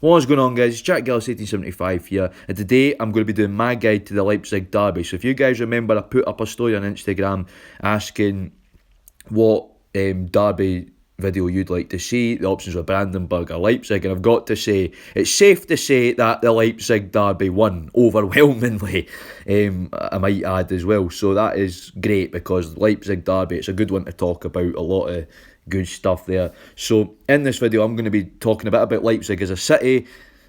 What's going on, guys? It's Jack Gillis 1875 here, and today I'm going to be doing my guide to the Leipzig Derby. So if you guys remember, I put up a story on Instagram asking what Derby video you'd like to see. The options were Brandenburg or Leipzig, and I've got to say, it's safe to say that the Leipzig Derby won overwhelmingly, I might add as well. So that is great, because Leipzig Derby, it's a good one to talk about, a lot of good stuff there. So in this video I'm going to be talking a bit about Leipzig as a city,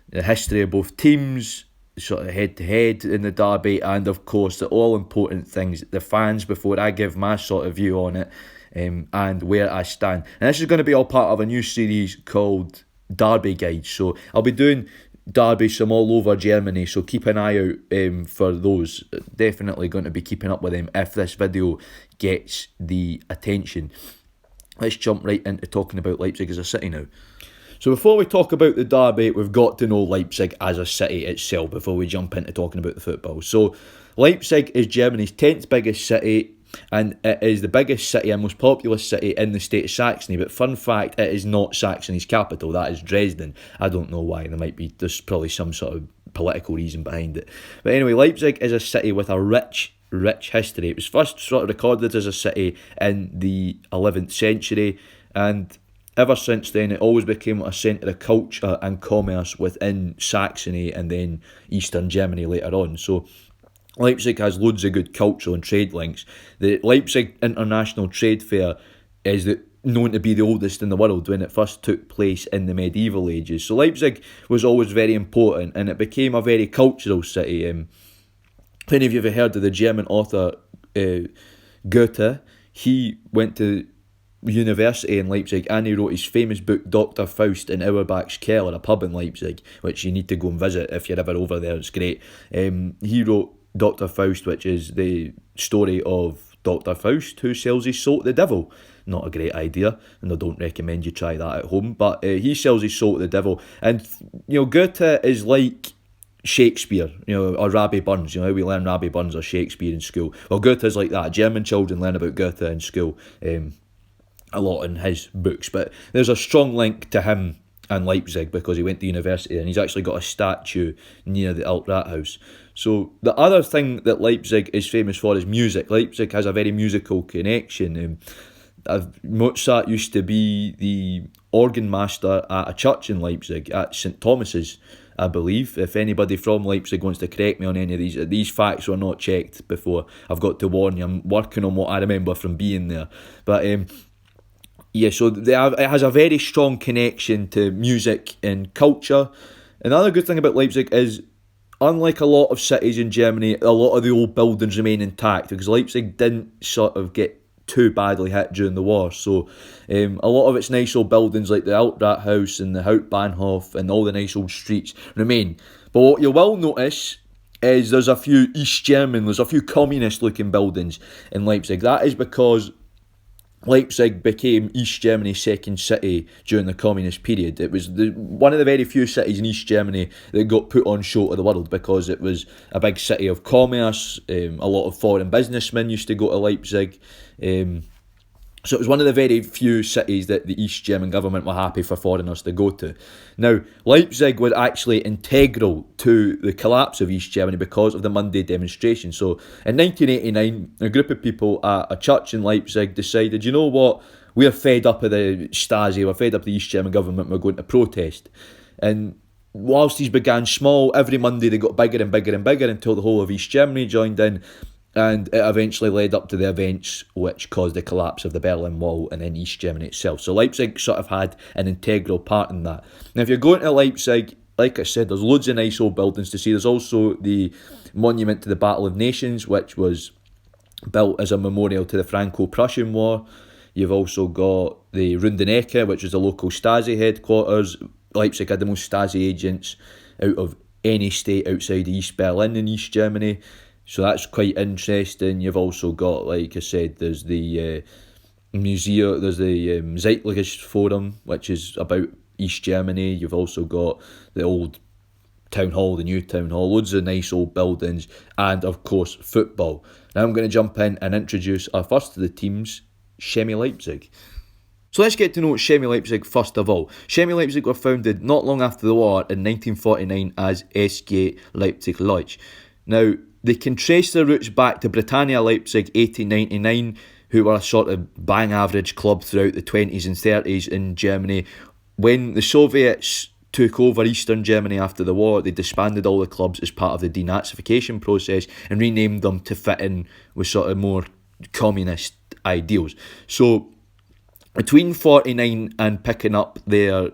the history of both teams, sort of head to head in the derby, and of course the all important things, the fans, before I give my sort of view on it, and where I stand. And this is going to be all part of a new series called Derby Guides. So I'll be doing derbies from all over Germany, so keep an eye out for those. Definitely going to be keeping up with them if this video gets the attention. Let's jump right into talking about Leipzig as a city now. So before we talk about the derby, we've got to know Leipzig as a city itself before we jump into talking about the football. So Leipzig is Germany's 10th biggest city, and it is the biggest city and most populous city in the state of Saxony. But fun fact, it is not Saxony's capital, that is Dresden. I don't know why, there's probably some sort of political reason behind it. But anyway, Leipzig is a city with a rich history. It was first sort of recorded as a city in the 11th century, and ever since then it always became a centre of culture and commerce within Saxony and then Eastern Germany later on. So Leipzig has loads of good cultural and trade links. The Leipzig International Trade Fair is known to be the oldest in the world when it first took place in the medieval ages. So Leipzig was always very important, and it became a very cultural city. If any of you have heard of the German author Goethe, he went to university in Leipzig and he wrote his famous book Dr. Faust in Auerbach's Keller, a pub in Leipzig, which you need to go and visit if you're ever over there. It's great. He wrote Dr. Faust, which is the story of Dr. Faust who sells his soul to the devil. Not a great idea, and I don't recommend you try that at home, but he sells his soul to the devil. And Goethe is like Shakespeare, or Rabbie Burns. How we learn Rabbie Burns or Shakespeare in school. Well, Goethe's like that. German children learn about Goethe in school a lot in his books, but there's a strong link to him and Leipzig because he went to university, and he's actually got a statue near the Alt Rathaus. So the other thing that Leipzig is famous for is music. Leipzig has a very musical connection. Mozart used to be the organ master at a church in Leipzig, at St. Thomas's, I believe. If anybody from Leipzig wants to correct me on any of these facts were not checked before, I've got to warn you, I'm working on what I remember from being there. But so it has a very strong connection to music and culture. Another good thing about Leipzig is, unlike a lot of cities in Germany, a lot of the old buildings remain intact, because Leipzig didn't sort of get too badly hit during the war. So a lot of its nice old buildings like the Alt Rathaus and the Hauptbahnhof and all the nice old streets remain. But what you will notice is there's a few East German, there's a few communist looking buildings in Leipzig. That is because Leipzig became East Germany's second city during the communist period. It was one of the very few cities in East Germany that got put on show to the world because it was a big city of commerce. A lot of foreign businessmen used to go to Leipzig. So it was one of the very few cities that the East German government were happy for foreigners to go to. Now, Leipzig was actually integral to the collapse of East Germany because of the Monday demonstration. So in 1989, a group of people at a church in Leipzig decided, you know what, we're fed up of the Stasi, we're fed up of the East German government, we're going to protest. And whilst these began small, every Monday they got bigger and bigger and bigger until the whole of East Germany joined in. And it eventually led up to the events which caused the collapse of the Berlin Wall and then East Germany itself. So Leipzig sort of had an integral part in that. Now if you're going to Leipzig, like I said, there's loads of nice old buildings to see. There's also the monument to the Battle of Nations, which was built as a memorial to the Franco-Prussian War. You've also got the Rundenecke, which is the local Stasi headquarters. Leipzig had the most Stasi agents out of any state outside East Berlin in East Germany. So that's quite interesting. You've also got, like I said, there's the museum, there's the Zeitliches Forum, which is about East Germany. You've also got the old town hall, the new town hall, loads of nice old buildings, and of course football. Now I'm going to jump in and introduce our first of the teams, Chemie Leipzig. So let's get to know Chemie Leipzig first of all. Chemie Leipzig were founded not long after the war in 1949 as SG Leipzig Lodge. Now, they can trace their roots back to Britannia Leipzig 1899, who were a sort of bang average club throughout the 20s and 30s in Germany. When the Soviets took over Eastern Germany after the war, they disbanded all the clubs as part of the denazification process and renamed them to fit in with sort of more communist ideals. So between 49 and picking up their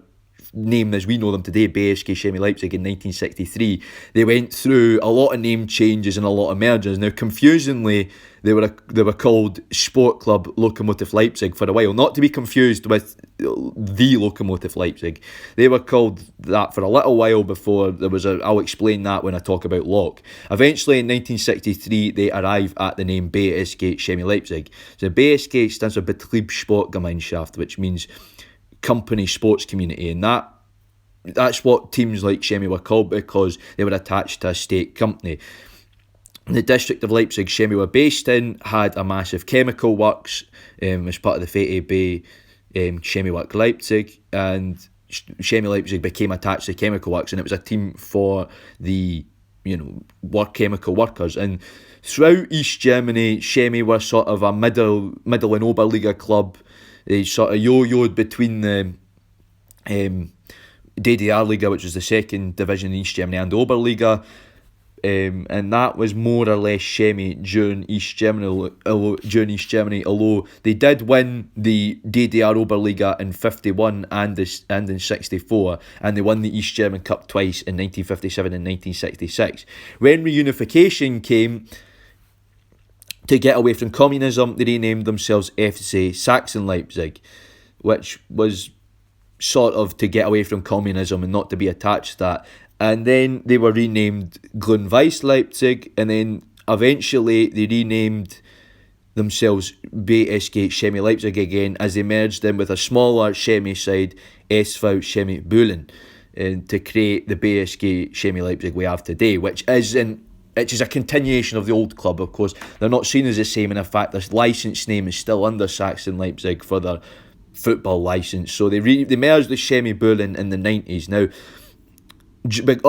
name as we know them today, BSG Chemie Leipzig, in 1963, they went through a lot of name changes and a lot of mergers. Now, confusingly, they were called Sport Club Lokomotiv Leipzig for a while, not to be confused with the Lokomotiv Leipzig. They were called that for a little while before there was I'll explain that when I talk about Lok. Eventually, in 1963, they arrive at the name BSG Chemie Leipzig. So BSG stands for Betriebssportgemeinschaft, which means company sports community, and that's what teams like Chemie were called because they were attached to a state company. The district of Leipzig Chemie were based in had a massive chemical works as part of the VEB Chemie Work Leipzig, and Chemie Leipzig became attached to chemical works, and it was a team for the chemical workers. And throughout East Germany, Chemie were sort of a middle and Oberliga club. They sort of yo-yoed between the DDR Liga, which was the second division in East Germany, and the Oberliga, and that was more or less Chemie during East Germany. Although they did win the DDR Oberliga in 51 and in 64, and they won the East German Cup twice in 1957 and 1966. When reunification came, to get away from communism, they renamed themselves FC Sachsen Leipzig, which was sort of to get away from communism and not to be attached to that. And then they were renamed Grün-Weiß Leipzig, and then eventually they renamed themselves BSG Chemie Leipzig again as they merged in with a smaller Chemie side, SV Chemie Bühlen, to create the BSG Chemie Leipzig we have today, which is a continuation of the old club. Of course, they're not seen as the same, and in fact, this licence name is still under Sachsen Leipzig for their football licence. So they merged with Chemie Bühlen in the 90s. Now,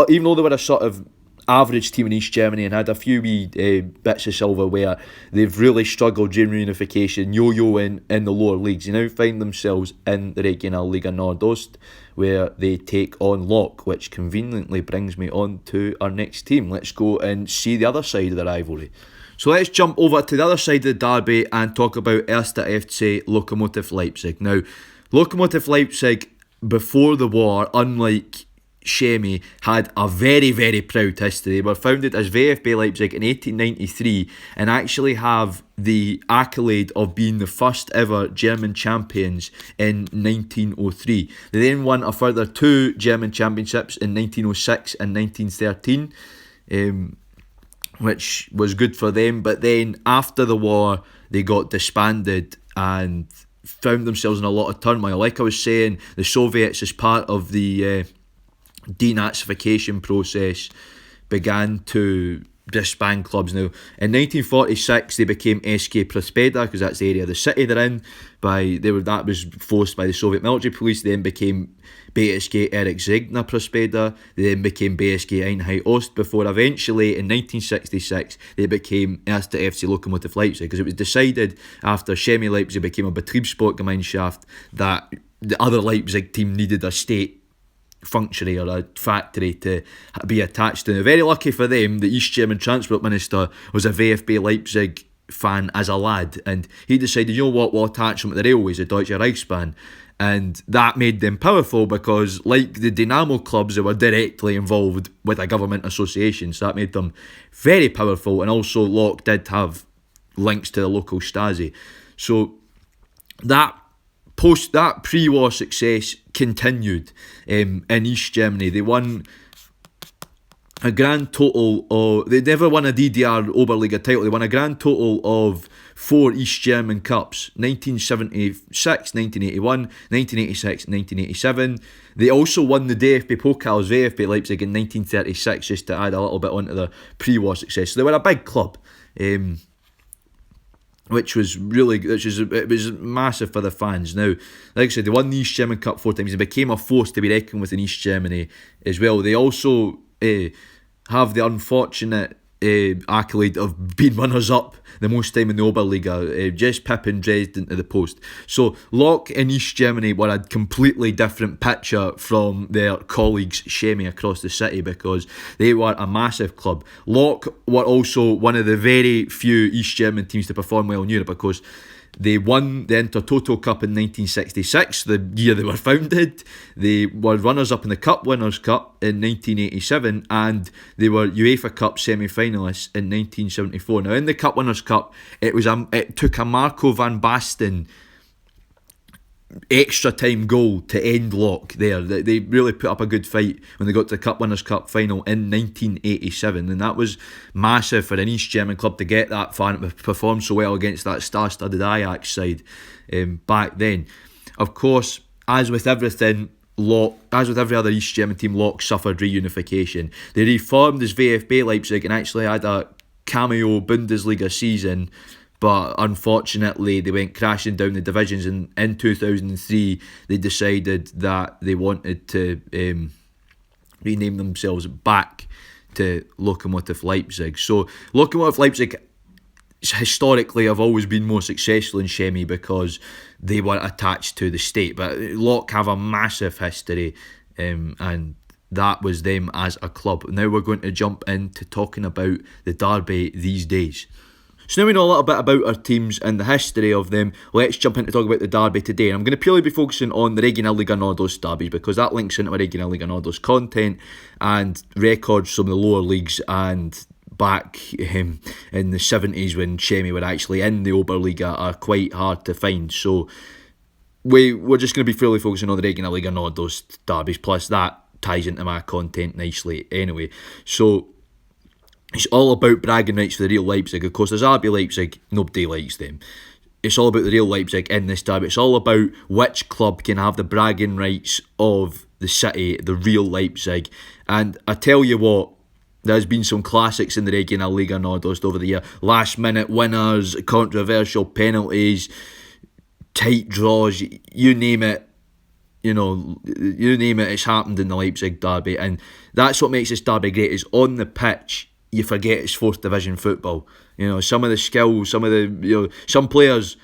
even though they were a sort of average team in East Germany and had a few wee bits of silverware, they've really struggled during reunification, yo-yoing in the lower leagues. They now find themselves in the Regionalliga Nordost, where they take on Lok, which conveniently brings me on to our next team. Let's go and see the other side of the rivalry. So let's jump over to the other side of the derby and talk about 1. FC Lokomotiv Leipzig. Now, Lokomotiv Leipzig, before the war, unlike Chemie, had a very, very proud history. They were founded as VfB Leipzig in 1893 and actually have the accolade of being the first ever German champions in 1903. They then won a further 2 German championships in 1906 and 1913, which was good for them. But then after the war, they got disbanded and found themselves in a lot of turmoil. Like I was saying, the Soviets, as part of the denazification process, began to disband clubs. Now, in 1946, they became SK Prospeda, because that's the area of the city they're in. That was forced by the Soviet military police. They then became BSG Erich Zegna Prospeda. They then became BSG Einheit Ost, before eventually in 1966 they became 1. FC Lokomotiv Leipzig, because it was decided after Chemie Leipzig became a Betriebssportgemeinschaft that the other Leipzig team needed a state functionary or a factory to be attached to. Now, very lucky for them, the East German Transport Minister was a VfB Leipzig fan as a lad, and he decided, you know what, we'll attach them to the railways, the Deutsche Reichsbahn. And that made them powerful because, like the Dynamo clubs, they were directly involved with a government association, so that made them very powerful. And also Lok did have links to the local Stasi. So that pre-war success continued in East Germany. They won a grand total of... They never won a DDR Oberliga title. They won a grand total of 4 East German Cups. 1976, 1981, 1986, 1987. They also won the DFB Pokals, VfB Leipzig, in 1936, just to add a little bit onto their pre-war success. So they were a big club. which was it was massive for the fans. Now, like I said, they won the East German Cup 4 times. They became a force to be reckoned with in East Germany as well. They also have the unfortunate accolade of being runners-up the most time in the Oberliga, just pipping Dresden to the post. So Lok in East Germany were a completely different picture from their colleagues Chemie across the city, because they were a massive club. Lok were also one of the very few East German teams to perform well in Europe, because they won the Intertoto Cup in 1966, the year they were founded. They were runners-up in the Cup Winners' Cup in 1987, and they were UEFA Cup semi-finalists in 1974. Now, in the Cup Winners' Cup, it took a Marco van Basten extra time goal to end Lok there. They really put up a good fight when they got to the Cup Winners' Cup final in 1987, and that was massive for an East German club to get that far and perform so well against that star-studded Ajax side back then. Of course, as with every other East German team, Lok suffered reunification. They reformed as VfB Leipzig and actually had a cameo Bundesliga season, but unfortunately they went crashing down the divisions, and in 2003 they decided that they wanted to rename themselves back to Lokomotiv Leipzig. So Lokomotiv Leipzig historically have always been more successful in Chemie because they were attached to the state, but Lok have a massive history, and that was them as a club. Now we're going to jump into talking about the Derby these days. So now we know a little bit about our teams and the history of them. Let's jump in to talk about the Derby today. And I'm going to purely be focusing on the Regionalliga Nordost derbies, because that links into our Regionalliga Nordost content and records from the lower leagues and back in the 70s when Chemie were actually in the Oberliga are quite hard to find. So we're just going to be fully focusing on the Regionalliga Nordost derbies, plus that ties into my content nicely anyway. So it's all about bragging rights for the real Leipzig. Of course, there's RB Leipzig, nobody likes them. It's all about the real Leipzig in this derby. It's all about which club can have the bragging rights of the city, the real Leipzig. And I tell you what, there's been some classics in the Regionalliga Nordost over the year. Last minute winners, controversial penalties, tight draws, you name it. It's happened in the Leipzig derby. And that's what makes this derby great, is on the pitch you forget it's 4th division football. Some of the skills, some players,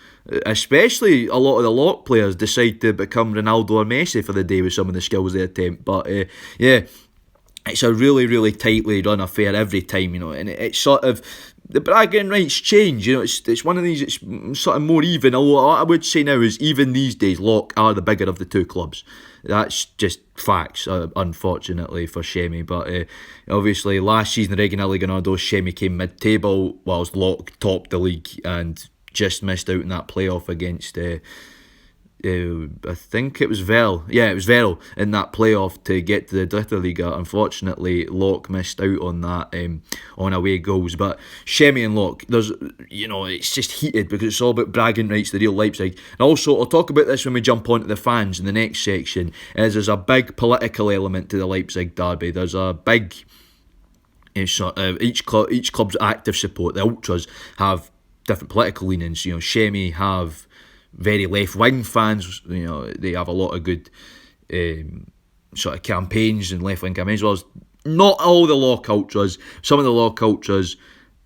especially a lot of the Lok players, decide to become Ronaldo or Messi for the day with some of the skills they attempt. But it's a really, really tightly run affair every time, and it's sort of, the bragging rights change, it's one of these, it's sort of more even, although I would say now is even these days, Lok are the bigger of the two clubs. That's just facts, unfortunately for Chemie. But obviously last season, the Regionalliga Nordost, Chemie came mid-table, whilst Lok topped the league and just missed out in that playoff against I think it was Verl. Yeah, it was Verl in that playoff to get to the Dritte Liga. Unfortunately, Lok missed out on that on away goals. But Chemie and Lok, it's just heated because it's all about bragging rights, the real Leipzig. And also, I'll talk about this when we jump onto the fans in the next section, there's a big political element to the Leipzig derby. There's a big each club's active support. The ultras have different political leanings. Chemie have very left-wing fans. They have a lot of good sort of campaigns and left-wing campaigns, as well as not all the Lok ultras. Some of the Lok ultras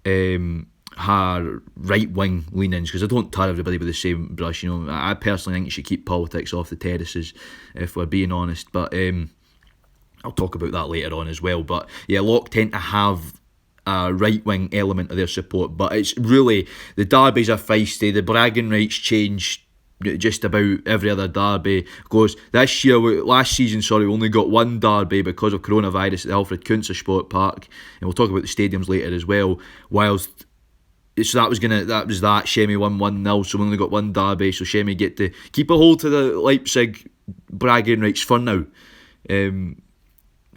are right-wing leanings, because I don't tar everybody with the same brush. I personally think you should keep politics off the terraces, if we're being honest. But I'll talk about that later on as well. But yeah, Lok tend to have a right-wing element of their support, but it's really, the derbies are feisty, the bragging rights change just about every other derby. Last season, we only got one derby because of coronavirus at the Alfred Kunze Sport Park, and we'll talk about the stadiums later as well. So that was that. Chemie won 1-0, so we only got one derby, so Chemie get to keep a hold to the Leipzig bragging rights for now.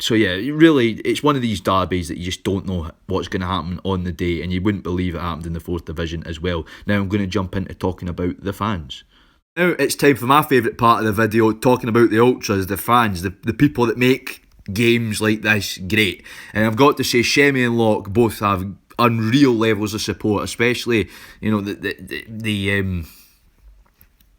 So yeah, really, it's one of these derbies that you just don't know what's going to happen on the day, and you wouldn't believe it happened in the 4th division as well. Now I'm going to jump into talking about the fans. Now it's time for my favourite part of the video, talking about the ultras, the fans, the people that make games like this great. And I've got to say, Chemie and Lok both have unreal levels of support, especially the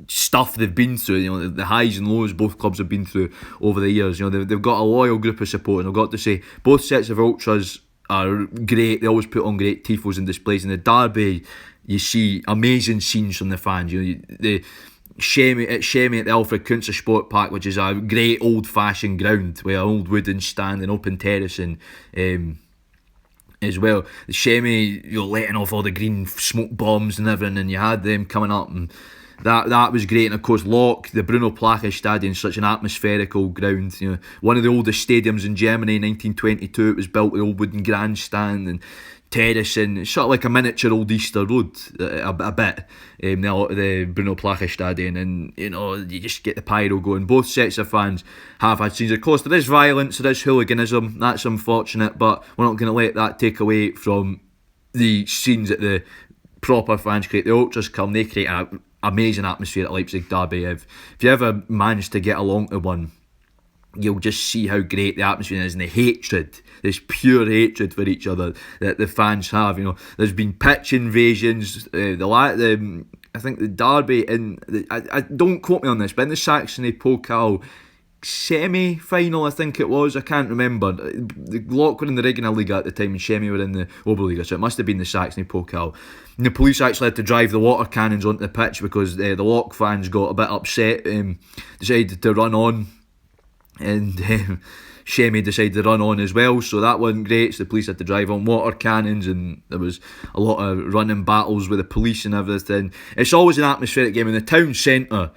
stuff they've been through, the highs and lows both clubs have been through over the years. They've got a loyal group of supporters. I've got to say, both sets of ultras are great. They always put on great tifos and displays. In the derby, you see amazing scenes from the fans. The Shemi at the Alfred Kunzer Sport Park, which is a great old-fashioned ground with an old wooden stand and open terracing. As well, the Shemi, letting off all the green smoke bombs and everything, and you had them coming up, and that was great. And of course, Lok, the Bruno Plache Stadion, such an atmospherical ground. One of the oldest stadiums in Germany, 1922. It was built with old wooden grandstand and terracing. It's sort of like a miniature old Easter Road, a bit. The Bruno Plache Stadion, and you just get the pyro going. Both sets of fans have had scenes. Of course, there is violence, there is hooliganism. That's unfortunate, but we're not going to let that take away from the scenes that the proper fans create. The ultras come, they create an amazing atmosphere at Leipzig Derby. If you ever manage to get along to one, you'll just see how great the atmosphere is, and the hatred, this pure hatred for each other that the fans have. There's been pitch invasions. I think the derby I don't quote me on this, but in the Saxony Pokal semi-final, I think it was, I can't remember. The Lok were in the Regionalliga at the time, and Shemi were in the Oberliga, so it must have been the Saxony Pokal. And the police actually had to drive the water cannons onto the pitch because the Lok fans got a bit upset, decided to run on, and Shemi decided to run on as well, so that wasn't great. So the police had to drive on water cannons, and there was a lot of running battles with the police and everything. It's always an atmospheric game, and the town centre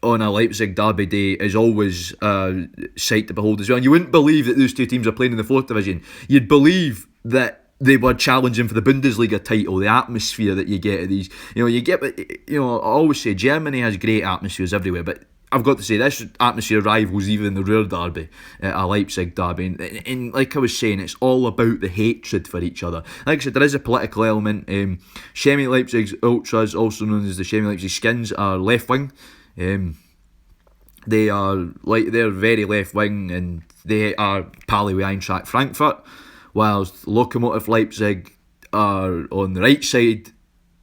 on a Leipzig derby day is always a sight to behold as well. And you wouldn't believe that those two teams are playing in the 4th division. You'd believe that they were challenging for the Bundesliga title. The atmosphere that you get at these, I always say Germany has great atmospheres everywhere, but I've got to say, this atmosphere rivals even the Ruhr Derby, a Leipzig derby. And like I was saying, it's all about the hatred for each other. Like I said, there is a political element. Shemi Leipzig's ultras, also known as the Shemi Leipzig Skins, are left wing. They're very left wing, and they are pally with Eintracht Frankfurt, whilst Lokomotiv Leipzig are on the right side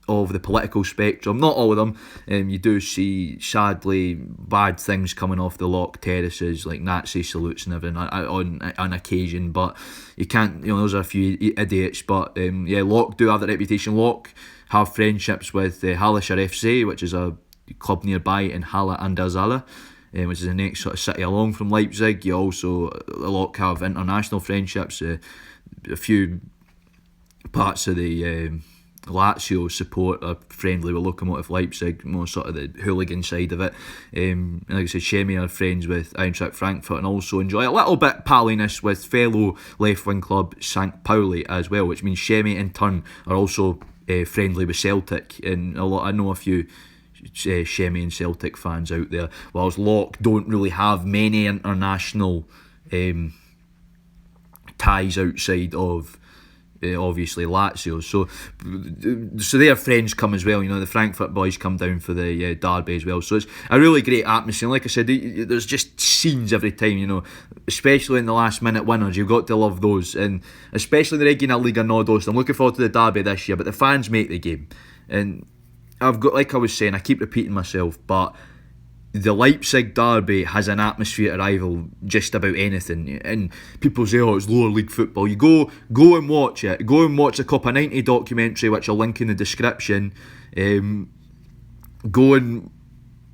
of the political spectrum. Not all of them. You do see, sadly, bad things coming off the Lok terraces, like Nazi salutes and everything on occasion, but you can't, those are a few idiots. But Lok do have that reputation. Lok have friendships with Hallischer FC, which is a club nearby in Halle an der Saale, which is the next sort of city along from Leipzig. You also, Lok have international friendships. A few parts of the Lazio support are friendly with Lokomotiv Leipzig, more sort of the hooligan side of it. And like I said, Shemi are friends with Eintracht Frankfurt, and also enjoy a little bit palliness with fellow left-wing club St. Pauli as well, which means Shemi in turn are also friendly with Celtic, and I know a few Shemi and Celtic fans out there, whilst Lok don't really have many international ties outside of obviously Lazio, so their friends come as well. The Frankfurt boys come down for the derby as well, so it's a really great atmosphere. Like I said, there's just scenes every time, especially in the last minute winners. You've got to love those, and especially the Regionalliga Nordost. I'm looking forward to the derby this year, but the fans make the game. And I've got, like I was saying, I keep repeating myself, but the Leipzig derby has an atmosphere to rival just about anything. And people say, it's lower league football. You go and watch it. Go and watch the Copa 90 documentary, which I'll link in the description. Go and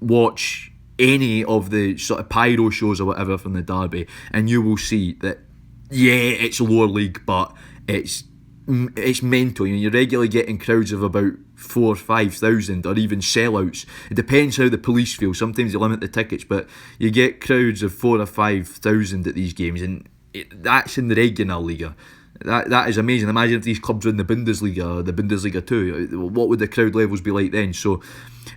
watch any of the sort of pyro shows or whatever from the derby, and you will see that, it's lower league, but it's mental. You're regularly getting crowds of about 4,000 or 5,000, or even sellouts. It depends how the police feel. Sometimes they limit the tickets, but you get crowds of 4,000 or 5,000 at these games, and that's in the Regionalliga. That is amazing. Imagine if these clubs were in the Bundesliga or the Bundesliga 2. What would the crowd levels be like then? So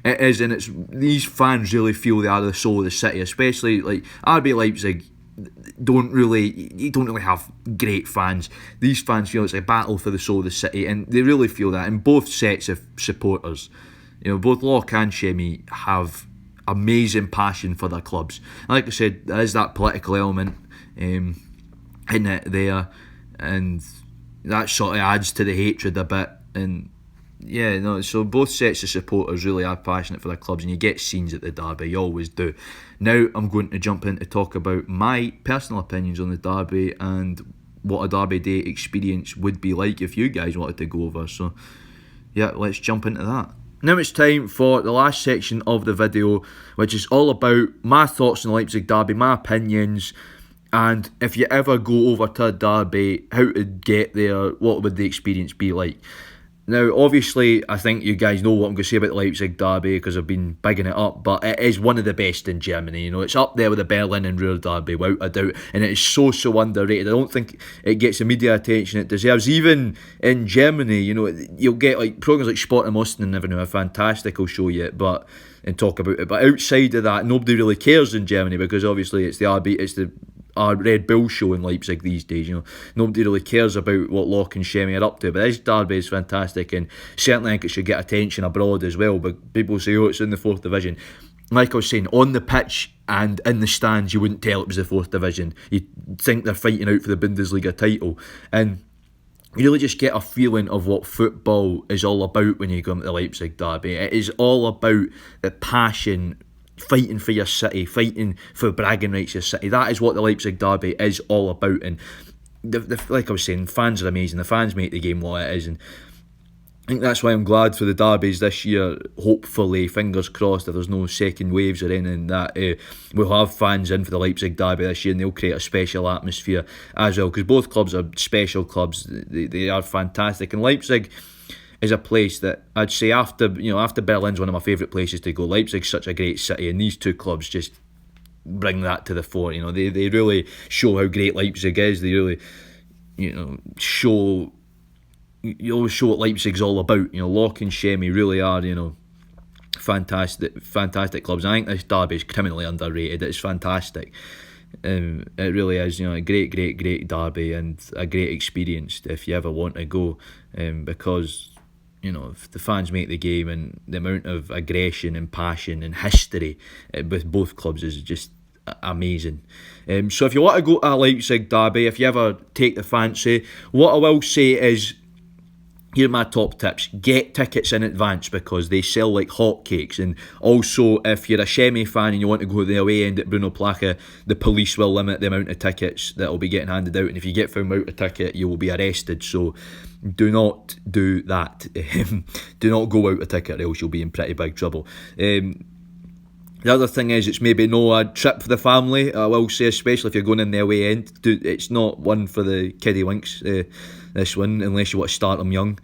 it is, and these fans really feel they are the soul of the city, especially like RB Leipzig. You don't really have great fans. These fans feel it's a battle for the soul of the city, and they really feel that. And both sets of supporters, both Lok and Shemi, have amazing passion for their clubs. And like I said, there is that political element in it there, and that sort of adds to the hatred a bit. And yeah, no, so both sets of supporters really are passionate for their clubs, and you get scenes at the Derby, you always do. Now I'm going to jump in to talk about my personal opinions on the Derby and what a Derby Day experience would be like if you guys wanted to go over. So yeah, let's jump into that. Now it's time for the last section of the video, which is all about my thoughts on the Leipzig Derby, my opinions, and if you ever go over to a derby, how to get there, what would the experience be like. Now, obviously, I think you guys know what I'm going to say about the Leipzig Derby because I've been bigging it up, but it is one of the best in Germany. You know, it's up there with the Berlin and Ruhr Derby, without a doubt, and it is so underrated. I don't think it gets the media attention it deserves. Even in Germany, you know, you'll get like programs like Sport and Austin and everything are fantastic. I'll show you it, and talk about it. But outside of that, nobody really cares in Germany because obviously it's the Red Bull show in Leipzig these days. You know, nobody really cares about what Locke and Shemi are up to, but this derby is fantastic, and certainly I think it should get attention abroad as well. But people say, oh, it's in the 4th division. Like I was saying, on the pitch and in the stands, you wouldn't tell it was the 4th division. You'd think they're fighting out for the Bundesliga title, and you really just get a feeling of what football is all about when you go into the Leipzig Derby. It is all about the passion, fighting for your city, fighting for bragging rights your city. That is what the Leipzig Derby is all about. And like I was saying, fans are amazing. The fans make the game what it is, and I think that's why I'm glad for the derbies this year. Hopefully, fingers crossed, if there's no second waves or anything, that we'll have fans in for the Leipzig Derby this year, and they'll create a special atmosphere as well, because both clubs are special clubs. They are fantastic, and Leipzig is a place that I'd say after Berlin's one of my favourite places to go. Leipzig's such a great city, and these two clubs just bring that to the fore. You know, they really show how great Leipzig is. They really, show. You always show what Leipzig's all about. You know, Locke and Shemi really are, fantastic clubs. I think this derby is criminally underrated. It's fantastic. It really is, a great derby and a great experience if you ever want to go. Because if the fans make the game, and the amount of aggression and passion and history with both clubs is just amazing. So if you want to go to a Leipzig derby, if you ever take the fancy, what I will say is, here are my top tips. Get tickets in advance because they sell like hotcakes. And also, if you're a Shemi fan and you want to go to the away end at Bruno Placa, the police will limit the amount of tickets that will be getting handed out. And if you get found out a ticket, you will be arrested. So do not do that. Do not go out a ticket, or else you'll be in pretty big trouble. The other thing is, it's maybe no a trip for the family. I will say, especially if you're going in the away end, it's not one for the kiddie winks. This one, unless you want to start them young.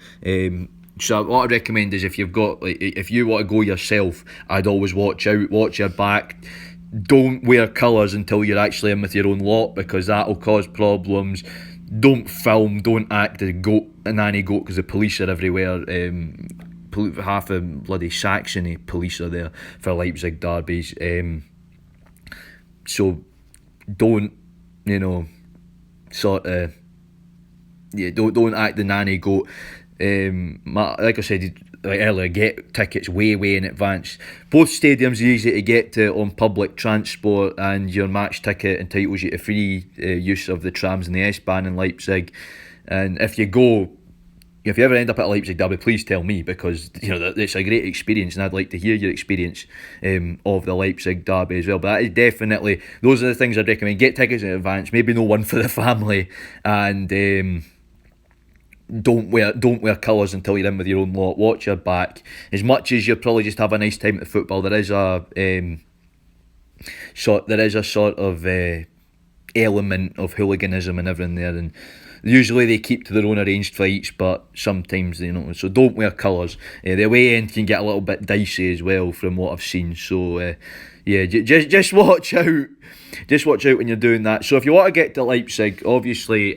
So what I'd recommend is, if you want to go yourself, I'd always watch out, watch your back. Don't wear colours until you're actually in with your own lot, because that'll cause problems. Don't film, don't act a nanny goat, because the police are everywhere. Half of bloody Saxony police are there for Leipzig derbies. So don't, don't act the nanny goat. Like I said earlier, get tickets way in advance. Both stadiums are easy to get to on public transport, and your match ticket entitles you to free use of the trams and the S-Bahn in Leipzig. And if you ever end up at a Leipzig derby, please tell me, because it's a great experience, and I'd like to hear your experience of the Leipzig derby as well. But that is definitely, those are the things I'd recommend. Get tickets in advance, maybe no one for the family, and don't wear colours until you're in with your own lot. Watch your back. As much as you'll probably just have a nice time at the football, there is a sort of element of hooliganism and everything there, and usually they keep to their own arranged fights, but sometimes so don't wear colours. The away end can get a little bit dicey as well, from what I've seen. So just watch out. Just watch out when you're doing that. So if you want to get to Leipzig, obviously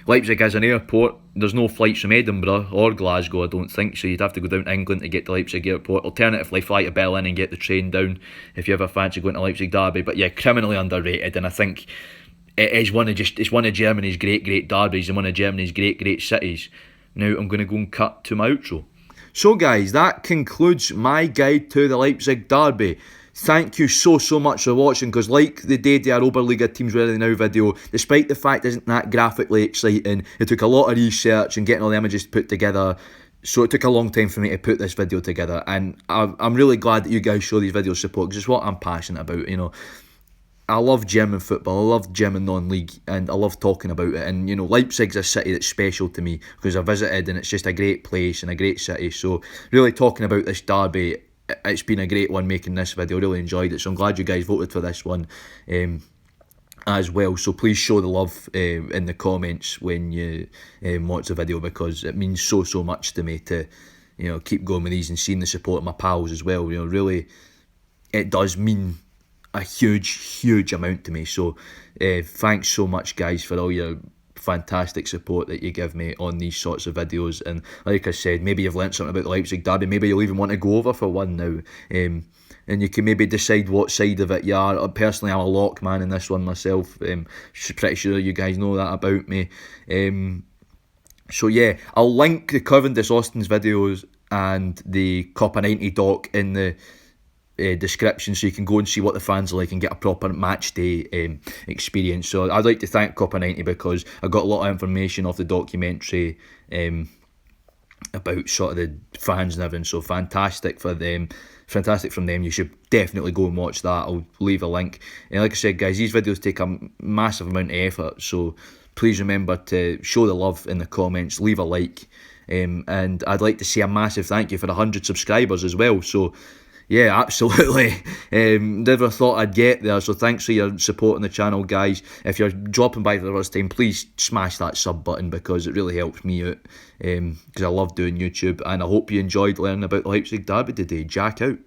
Leipzig has an airport. There's no flights from Edinburgh or Glasgow, I don't think, so you'd have to go down to England to get to Leipzig airport. Alternatively, fly to Berlin and get the train down if you ever fancy going to Leipzig derby. But yeah, criminally underrated, and I think it is it's one of Germany's great derbies, and one of Germany's great cities. Now I'm going to go and cut to my outro. So guys, that concludes my guide to the Leipzig derby. thank you so much for watching, because like the day the Oberliga Teams Ready Now video, despite the fact it isn't that graphically exciting, it took a lot of research and getting all the images put together. So it took a long time for me to put this video together, and I'm really glad that you guys show these videos support, because it's what I'm passionate about, you know. I love German football, I love German non-league, and I love talking about it. And, you know, Leipzig's a city that's special to me, because I visited, and it's just a great place and a great city. So really talking about this derby, it's been a great one making this video. Really enjoyed it, so I'm glad you guys voted for this one as well. So please show the love in the comments when you watch the video, because it means so much to me to, you know, keep going with these and seeing the support of my pals as well. You know, really, it does mean a huge amount to me. So thanks so much, guys, for all your fantastic support that you give me on these sorts of videos. And like I said, maybe you've learnt something about the Leipzig Derby, maybe you'll even want to go over for one now, and you can maybe decide what side of it you are. Personally, I'm a lock man in this one myself. Pretty sure you guys know that about me. So yeah, I'll link the Cavendish Austin's videos and the Copa 90 doc in the description, so you can go and see what the fans are like and get a proper match day experience. So I'd like to thank Copa 90, because I got a lot of information off the documentary about sort of the fans and everything. So fantastic for them, fantastic from them. You should definitely go and watch that. I'll leave a link. And like I said, guys, these videos take a massive amount of effort, so please remember to show the love in the comments, leave a like, and I'd like to say a massive thank you for 100 subscribers as well. So yeah, absolutely. Never thought I'd get there, so thanks for your support on the channel, guys. If you're dropping by for the first time, please smash that sub button, because it really helps me out, because I love doing YouTube, and I hope you enjoyed learning about the Leipzig Derby today. Jack out.